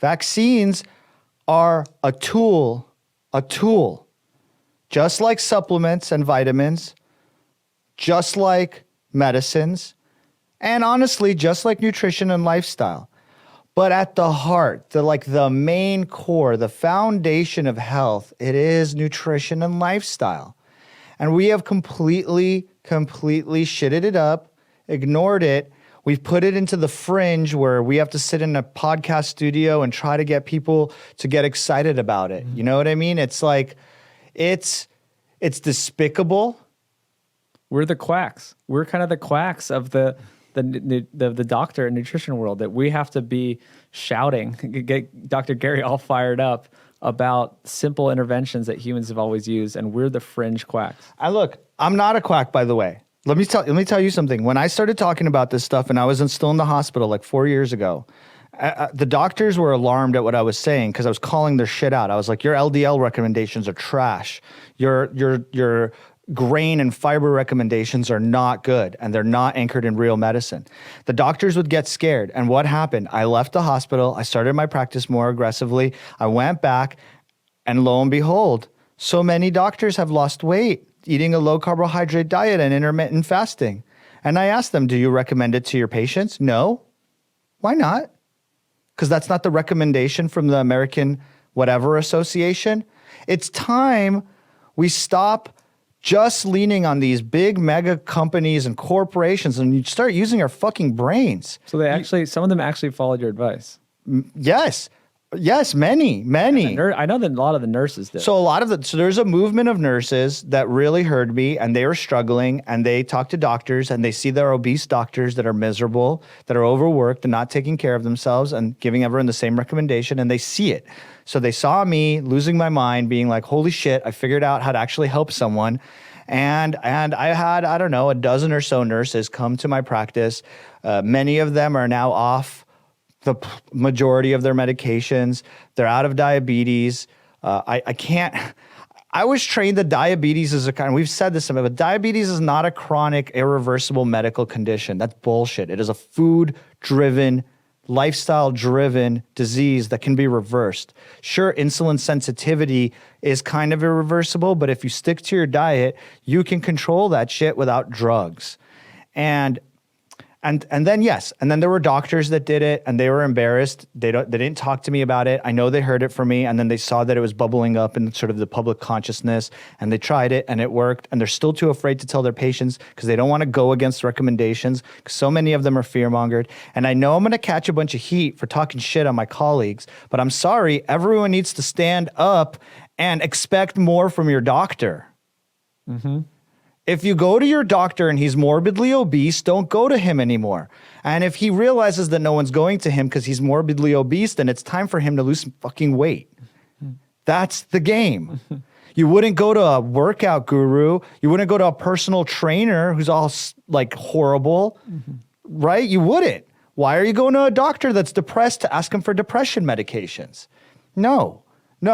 Vaccines are a tool, just like supplements and vitamins, just like medicines, and honestly, just like nutrition and lifestyle. But at the heart, the main core, the foundation of health, it is nutrition and lifestyle. And we have completely shitted it up, ignored it. We've put it into the fringe where we have to sit in a podcast studio and try to get people to get excited about it. You know what I mean? It's like, it's despicable. We're the quacks. We're kind of the quacks of the doctor and nutrition world, that we have to be shouting, get Dr. Gary all fired up about simple interventions that humans have always used, and we're the fringe quacks. Look, I'm not a quack, by the way. Let me tell you something. When I started talking about this stuff, and I was still in the hospital like 4 years ago, the doctors were alarmed at what I was saying because I was calling their shit out. I was like, your LDL recommendations are trash. Your grain and fiber recommendations are not good, and they're not anchored in real medicine. The doctors would get scared. And what happened? I left the hospital. I started my practice more aggressively. I went back, and lo and behold, so many doctors have lost weight eating a low carbohydrate diet and intermittent fasting. And I asked them, do you recommend it to your patients? No. Why not? Because that's not the recommendation from the American whatever association. It's time we stop just leaning on these big mega companies and corporations, and you start using our fucking brains. So some of them actually followed your advice. Yes, many. I know that a lot of the nurses did. So there's a movement of nurses that really heard me, and they were struggling, and they talk to doctors, and they see their obese doctors that are miserable, that are overworked and not taking care of themselves and giving everyone the same recommendation, and they see it. So they saw me losing my mind, being like, holy shit, I figured out how to actually help someone. And I had, I don't know, a dozen or so nurses come to my practice. Many of them are now off the majority of their medications. They're out of diabetes. I was trained that diabetes is we've said this, but diabetes is not a chronic, irreversible medical condition. That's bullshit. It is a food-driven, lifestyle-driven disease that can be reversed. Sure, insulin sensitivity is kind of irreversible, but if you stick to your diet, you can control that shit without drugs. And then there were doctors that did it, and they were embarrassed. They didn't talk to me about it. I know they heard it from me, and then they saw that it was bubbling up in sort of the public consciousness, and they tried it, and it worked. And they're still too afraid to tell their patients because they don't want to go against recommendations, because so many of them are fear-mongered. And I know I'm going to catch a bunch of heat for talking shit on my colleagues, but I'm sorry. Everyone needs to stand up and expect more from your doctor. Mm-hmm. If you go to your doctor and he's morbidly obese, don't go to him anymore. And if he realizes that no one's going to him because he's morbidly obese, then it's time for him to lose some fucking weight. That's the game. You wouldn't go to a workout guru. You wouldn't go to a personal trainer who's all like horrible, right? You wouldn't. Why are you going to a doctor that's depressed to ask him for depression medications? No.